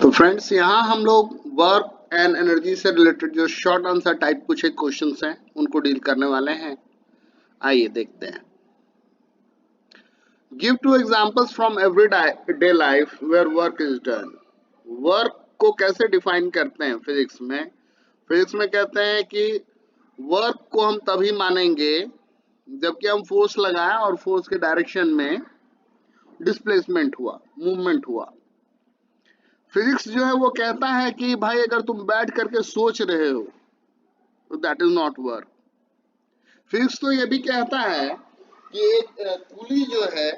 तो फ्रेंड्स यहाँ हम लोग वर्क एंड एनर्जी से रिलेटेड जो शॉर्ट आंसर टाइप कुछ एक क्वेश्चंस हैं उनको डील करने वाले हैं। आइए देखते हैं। Give two examples from everyday life where work is done. Work को कैसे डिफाइन करते हैं फिजिक्स में? फिजिक्स में कहते हैं कि वर्क को हम तभी मानेंगे जबकि हम फोर्स लगाएं और फोर्स के डायरेक्शन में डिस्प्लेसमेंट हुआ, मूवमेंट हुआ। फिजिक्स जो है वो कहता है कि भाई अगर तुम बैठ करके सोच रहे हो तो that is not work. Physics तो ये भी कहता है कि एक कुली जो है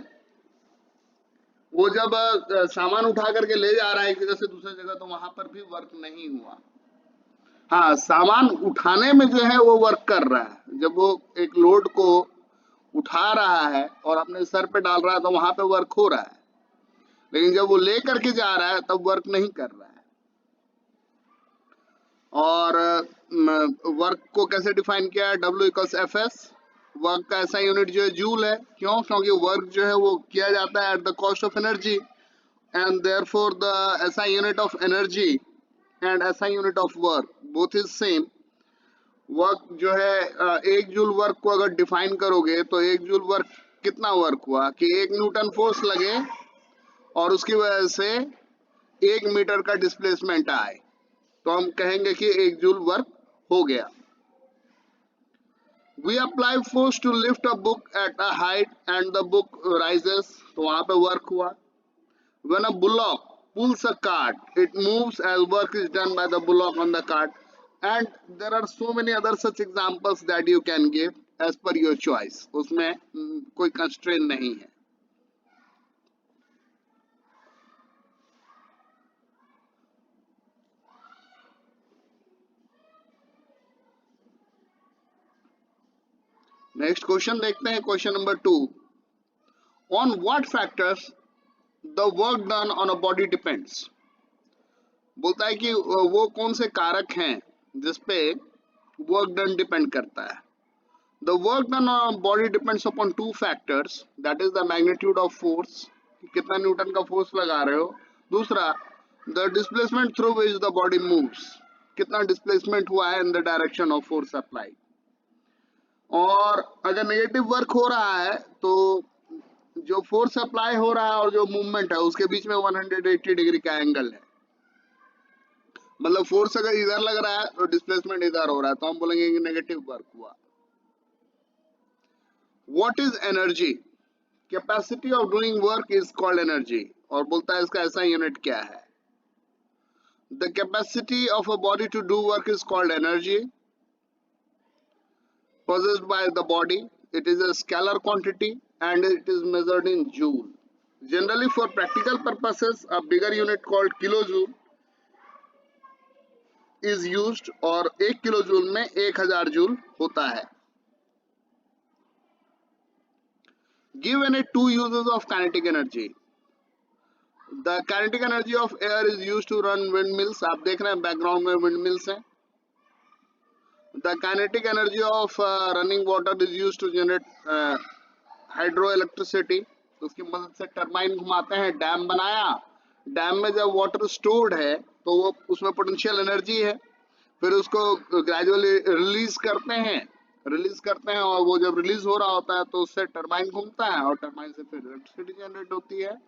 वो जब सामान उठा करके ले जा रहा है एक जगह से दूसरी जगह तो वहां पर भी वर्क नहीं हुआ। हाँ, सामान उठाने में जो है वो वर्क कर रहा है, जब वो एक लोड को उठा रहा है और अपने सर पे डाल रहा है तो वहां पे वर्क हो रहा है, लेकिन जब वो ले करके जा रहा है तब वर्क नहीं कर रहा है। और वर्क को कैसे डिफाइन किया है? W=Fs। वर्क का ऐसा यूनिट जो है जूल है। क्यों? क्योंकि वर्क जो है वो किया जाता है at the cost of energy, and therefore the SI unit of energy and SI unit of work both is same. Work जो है एक जूल वर्क को अगर डिफाइन करोगे तो एक जूल वर्क कितना वर्क हुआ कि 1 न्यूटन फोर्स लगे और उसकी वजह से 1 मीटर का डिस्प्लेसमेंट आए तो हम कहेंगे कि 1 जूल वर्क हो गया। We apply force to lift a book at a height and the book rises, तो वहां पे वर्क हुआ। When a bullock pulls a cart, it moves as work is done by the bullock on the cart. And there are so many other such examples that you can give as per your choice. उसमें कोई constraint नहीं है। Next question देखते हैं, question number 2। On what factors the work done on a body depends. बोलता है कि वो कौन से कारक हैं जिसपे वर्क डन डिपेंड करता है। The work done on body depends upon 2 factors, that is the magnitude of force, कितना न्यूटन का फोर्स लगा रहे हो। दूसरा, the displacement through which the body moves, कितना डिस्प्लेसमेंट हुआ है in the direction of force apply. और अगर नेगेटिव वर्क हो रहा है तो जो फोर्स अप्लाई हो रहा है और जो मूवमेंट है उसके बीच में 180 डिग्री का एंगल है। मतलब फोर्स अगर इधर लग रहा है तो डिस्प्लेसमेंट इधर हो रहा है तो हम बोलेंगे कि नेगेटिव वर्क हुआ। What is energy? Capacity of doing work is called energy. और बोलता है इसका ऐसा यूनिट क्या है? The capacity of a body to do work is called energy possessed by the body. It is a scalar quantity and it is measured in joule. Generally for practical purposes a bigger unit called kilojoule is used और 1 kilojoule में 1000 joule होता है। Give any 2 uses of kinetic energy. The kinetic energy of air is used to run windmills. आप देख रहे हैं background में windmills हैं। The kinetic energy of running water is used to generate hydroelectricity. उसकी मदद से टरबाइन घुमाते हैं। डैम बनाया, डैम में जब वाटर स्टोर्ड है तो वो उसमें पोटेंशियल एनर्जी है, फिर उसको ग्रेजुअली रिलीज करते हैं और वो जब रिलीज हो रहा होता है तो उससे टरबाइन घूमता है और टरबाइन से फिर इलेक्ट्रिसिटी जनरेट होती है।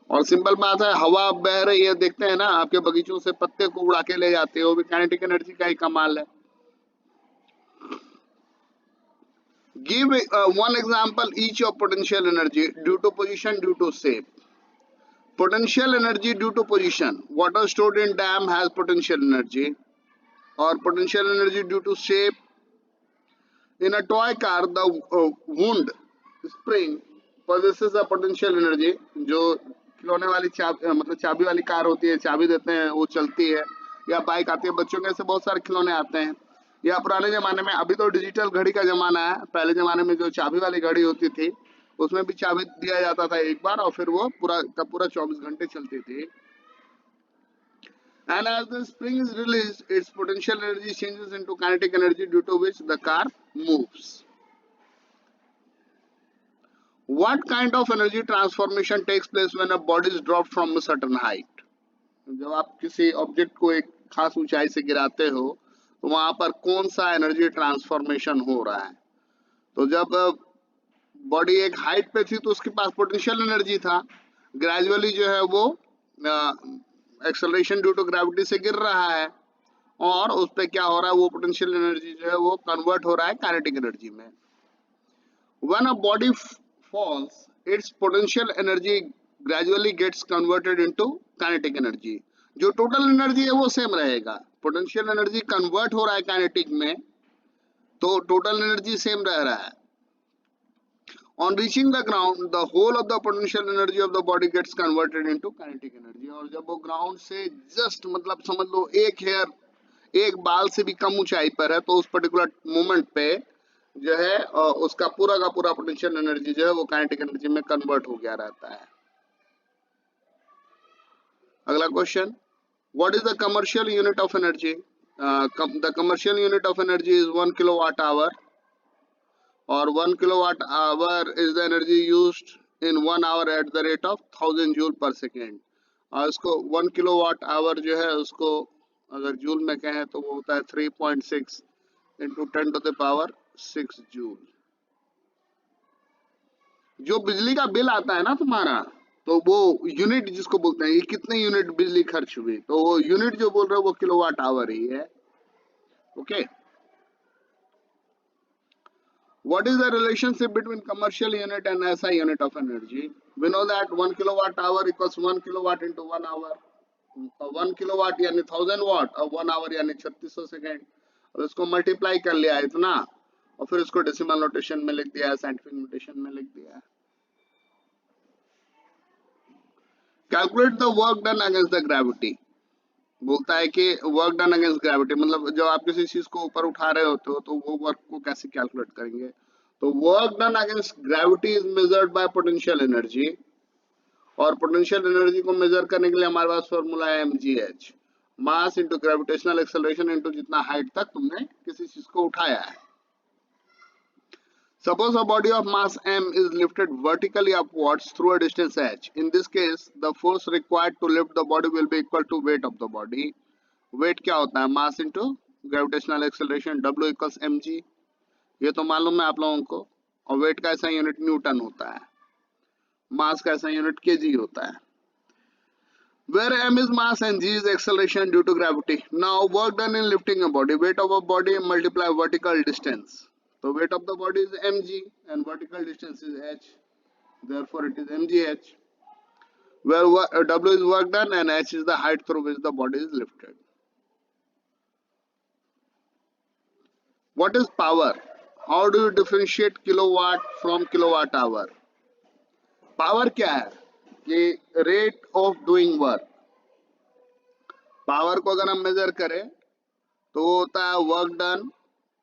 और सिंपल बात है, हवा बह रही है, देखते हैं ना आपके बगीचों से पत्ते को उड़ा के ले जाते हो, भी काइनेटिक एनर्जी का ही कमाल है। Give one example each of potential energy due to position, due to shape. Potential energy due to position, water stored in dam has potential energy, or potential energy due to shape. In a toy car the wound spring possesses a potential energy. जो खिलौने वाली मतलब चाबी वाली car होती है, चाबी देते हैं वो चलती है, या बाइक आती है, बच्चों के ऐसे बहुत सारे खिलौने आते हैं। या पुराने जमाने में, अभी तो डिजिटल घड़ी का जमाना है, पहले जमाने में जो चाबी वाली घड़ी होती थी उसमें भी चाबी दिया जाता था एक बार और फिर वो पूरा का पूरा 24 घंटे चलती थी। And as the spring is released, its potential energy changes into kinetic energy due to which the car moves. What kind of energy transformation takes place when a body is dropped from a certain height? जब आप किसी object को एक खास ऊंचाई से गिराते हो तो वहां पर कौन सा एनर्जी ट्रांसफॉर्मेशन हो रहा है? तो जब बॉडी एक हाइट पे थी तो उसके पास पोटेंशियल एनर्जी था, ग्रेजुअली जो है वो एक्सेलरेशन ड्यू टू ग्रेविटी से गिर रहा है और उस पे क्या हो रहा है, वो पोटेंशियल एनर्जी जो है वो कन्वर्ट हो रहा है काइनेटिक एनर्जी में। When a body falls, its potential energy gradually gets converted into kinetic energy. जो टोटल एनर्जी है वो सेम रहेगा, पोटेंशियल एनर्जी कन्वर्ट हो रहा है काइनेटिक में, तो टोटल एनर्जी सेम रह रहा है। On reaching the ground, the whole of the potential energy of the body gets converted into kinetic energy. और जब वो ग्राउंड से जस्ट मतलब समझ लो एक हेयर, एक बाल से भी कम ऊंचाई पर है, तो उस पर्टिकुलर मोमेंट पे जो है उसका पूरा का पूरा पोटेंशियल एनर्जी जो है वो काइनेटिक एनर्जी में कन्वर्ट हो गया रहता है। अगला question, what is the commercial unit of energy? The commercial unit of energy is 1 kilowatt hour, और 1 kilowatt hour is the energy used in 1 hour at the rate of 1000 joule per second. और इसको 1 kilowatt our जो है उसको अगर joule में कहें तो वो होता है 3.6 into 10 to the power 6 joule. जो बिजली का बिल आता है ना तुम्हारा, तो वो यूनिट जिसको बोलते हैं, ये कितने यूनिट बिजली खर्च हुई, तो वो यूनिट जो बोल रहे हो वो किलोवाट आवर ही है। Okay, what is the relationship between commercial unit and SI unit of energy? We know that 1 kilowatt hour equals 1 kilowatt into 1 hour। 1 kilowatt यानी 1000 वाट और 1 आवर यानी 3600 सेकेंड, और इसको मल्टीप्लाई कर लिया इतना और फिर इसको डेसिमल नोटेशन में लिख दिया है, साइंटिफिक नोटेशन में लिख दिया है। Calculate the work done against the gravity. बोलता है कि वर्क डन अगेंस्ट ग्रेविटी मतलब जब आप किसी चीज को ऊपर उठा रहे होते हो तो वो वर्क को कैसे कैलकुलेट करेंगे? तो work done against gravity is measured by potential energy, और पोटेंशियल एनर्जी को मेजर करने के लिए हमारे पास फॉर्मूला है mgh, mass into gravitational acceleration into जितना हाइट तक तुमने किसी चीज को उठाया है। Suppose a body of mass m is lifted vertically upwards through a distance h. In this case, the force required to lift the body will be equal to weight of the body. Weight क्या होता है? Mass into gravitational acceleration, W equals mg। ये तो मालूम है आप लोगों को। और weight का ऐसा यूनिट न्यूटन होता है, मास का ऐसा यूनिट kg होता है। Where m is mass and g is acceleration due to gravity. Now work done in lifting a body. Weight of a body multiply vertical distance. So weight of the body is mg and vertical distance is h, therefore it is mgh, where w is work done and h is the height through which the body is lifted. What is power? How do you differentiate kilowatt from kilowatt hour? Power क्या है? कि rate of doing work। Power को अगर हम major करें तो वो होता है work done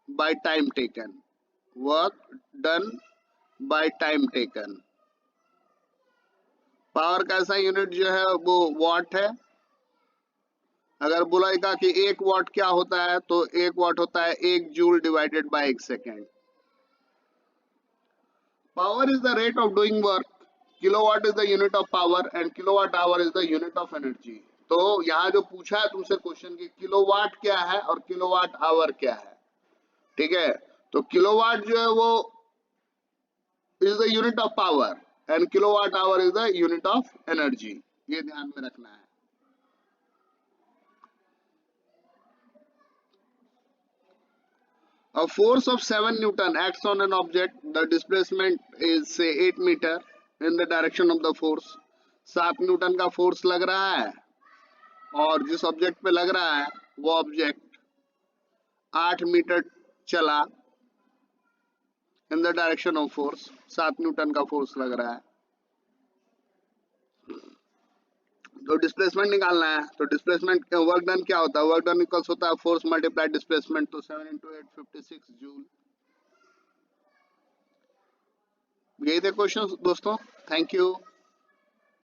by time taken, work done by time taken. Power का ऐसा यूनिट जो है वो वाट है। अगर बोलेगा कि 1 वाट क्या होता है तो 1 वाट होता है 1 joule divided by 1 second. Power is the rate of doing work, kilowatt is the unit of power and kilowatt hour is the unit of energy. तो यहाँ जो पूछा है तुमसे क्वेश्चन की किलोवाट क्या है और किलोवाट आवर क्या है, ठीक है? तो किलोवाट जो है वो is the unit of power and kilowatt hour is the unit of energy, ये ध्यान में रखना है। A force of 7 Newton acts on an object. The displacement is say 8 meter in the direction of the force. 7 Newton का force लग रहा है और जिस ऑब्जेक्ट पे लग रहा है वो ऑब्जेक्ट 8 मीटर चला in the direction of force. 7 Newton का फोर्स लग रहा है, तो डिस्प्लेसमेंट निकालना है। तो डिस्प्लेसमेंट वर्क डन क्या होता है? वर्क डन इक्वल्स होता है फोर्स मल्टीप्लाई डिस्प्लेसमेंट, तो 7 into 8 56 जूल। यही थे क्वेश्चन दोस्तों, थैंक यू।